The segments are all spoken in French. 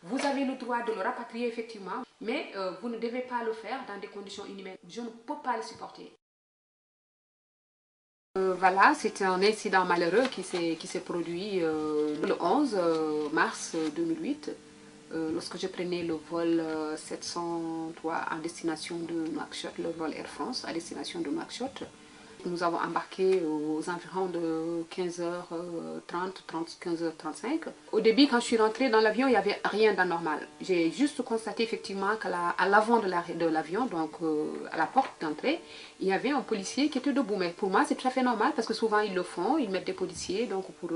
Vous avez le droit de le rapatrier effectivement, mais vous ne devez pas le faire dans des conditions inhumaines. Je ne peux pas le supporter. Voilà, c'était un incident malheureux qui s'est produit le 11 mars 2008, lorsque je prenais le vol 703 à destination de Nouakchott, le vol Air France à destination de Nouakchott. Nous avons embarqué aux environs de 15h30, 15h35. Au début, quand je suis rentrée dans l'avion, il n'y avait rien d'anormal. J'ai juste constaté effectivement qu'à l'avant de l'avion, donc à la porte d'entrée, il y avait un policier qui était debout. Mais pour moi, c'est tout à fait normal parce que souvent ils le font, ils mettent des policiers donc, pour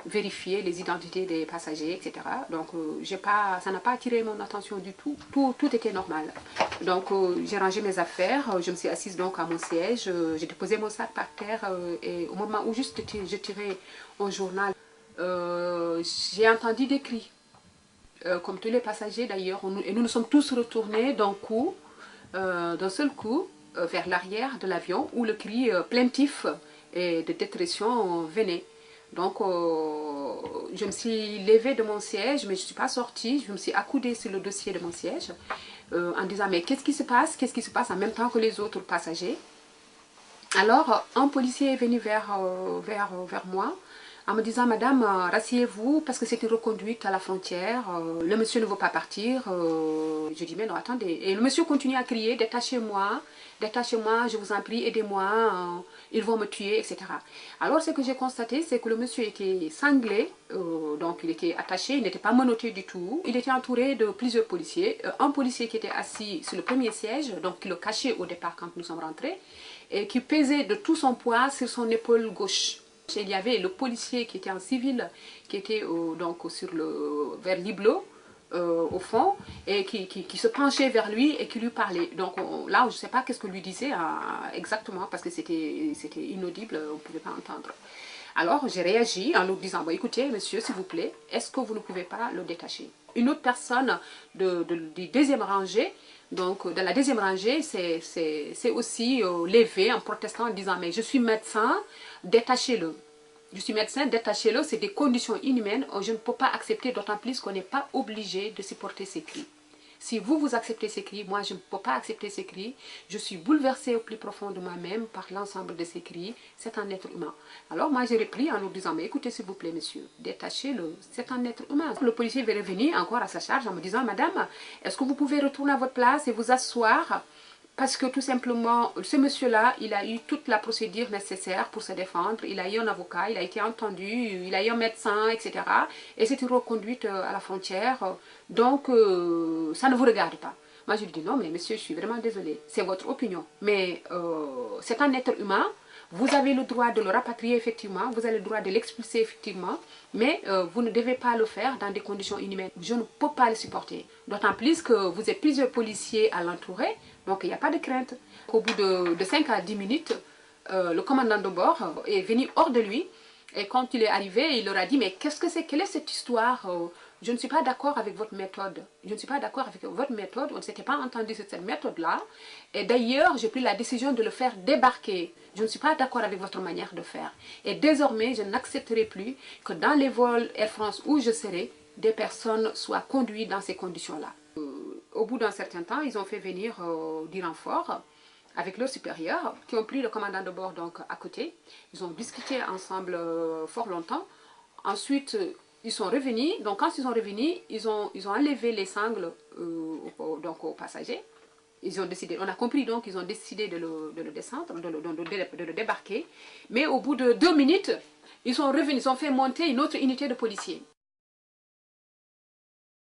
vérifier les identités des passagers, etc. Donc ça n'a pas attiré mon attention du tout. Tout était normal. Donc j'ai rangé mes affaires, je me suis assise donc à mon siège, j'ai déposé mon sac par terre et au moment où juste je tirais un journal, j'ai entendu des cris, comme tous les passagers d'ailleurs, et nous nous sommes tous retournés d'un seul coup, vers l'arrière de l'avion où le cri plaintif et de dépression venait. Donc, je me suis levée de mon siège, mais je ne suis pas sortie. Je me suis accoudée sur le dossier de mon siège en disant, mais qu'est-ce qui se passe? Qu'est-ce qui se passe en même temps que les autres passagers? Alors, un policier est venu vers moi en me disant, Madame, rasseyez-vous parce que c'est une reconduite à la frontière. Le monsieur ne veut pas partir. Je dis, mais non, attendez. Et le monsieur continue à crier, détachez-moi, je vous en prie, aidez-moi, ils vont me tuer, etc. Alors, ce que j'ai constaté, c'est que le monsieur était sanglé, donc il était attaché, il n'était pas menotté du tout. Il était entouré de plusieurs policiers. Un policier qui était assis sur le premier siège, donc qui le cachait au départ quand nous sommes rentrés, et qui pesait de tout son poids sur son épaule gauche. Il y avait le policier qui était en civil, qui était donc vers l'Iblo, au fond, et qui se penchait vers lui et qui lui parlait. Donc là, je ne sais pas qu'est-ce que lui disait exactement, parce que c'était inaudible, on ne pouvait pas entendre. Alors j'ai réagi en lui disant, bon, écoutez monsieur, s'il vous plaît, est-ce que vous ne pouvez pas le détacher? Une autre personne du deuxième rangée, donc de la deuxième rangée, c'est aussi levé en protestant en disant, mais je suis médecin, détachez-le. Je suis médecin, détachez-le, c'est des conditions inhumaines, je ne peux pas accepter, d'autant plus qu'on n'est pas obligé de supporter ces cris. Si vous acceptez ces cris, moi je ne peux pas accepter ces cris. Je suis bouleversée au plus profond de moi-même par l'ensemble de ces cris. C'est un être humain. Alors moi j'ai repris en lui disant, mais écoutez s'il vous plaît monsieur, détachez-le, c'est un être humain. Le policier est revenu encore à sa charge en me disant, madame, est-ce que vous pouvez retourner à votre place et vous asseoir? Parce que tout simplement, ce monsieur-là, il a eu toute la procédure nécessaire pour se défendre. Il a eu un avocat, il a été entendu, il a eu un médecin, etc. Et c'est une reconduite à la frontière. Donc, ça ne vous regarde pas. Moi, je lui dis, non, mais monsieur, je suis vraiment désolée. C'est votre opinion. Mais c'est un être humain. Vous avez le droit de le rapatrier effectivement. Vous avez le droit de l'expulser effectivement. Mais vous ne devez pas le faire dans des conditions inhumaines. Je ne peux pas le supporter. D'autant plus que vous êtes plusieurs policiers à l'entourer. Donc, il n'y a pas de crainte. Au bout de 5 à 10 minutes, le commandant de bord est venu hors de lui. Et quand il est arrivé, il leur a dit, mais qu'est-ce que c'est? Quelle est cette histoire? Je ne suis pas d'accord avec votre méthode. Je ne suis pas d'accord avec votre méthode. On ne s'était pas entendu sur cette méthode-là. Et d'ailleurs, j'ai pris la décision de le faire débarquer. Je ne suis pas d'accord avec votre manière de faire. Et désormais, je n'accepterai plus que dans les vols Air France où je serai, des personnes soient conduites dans ces conditions-là. Au bout d'un certain temps, ils ont fait venir du renfort avec leurs supérieurs qui ont pris le commandant de bord donc, à côté. Ils ont discuté ensemble fort longtemps. Ensuite, ils sont revenus. Donc, quand ils sont revenus, ils ont enlevé les sangles donc, aux passagers. Ils ont décidé, on a compris donc qu'ils ont décidé de le descendre, de le débarquer. Mais au bout de 2 minutes, ils sont revenus, ils ont fait monter une autre unité de policiers.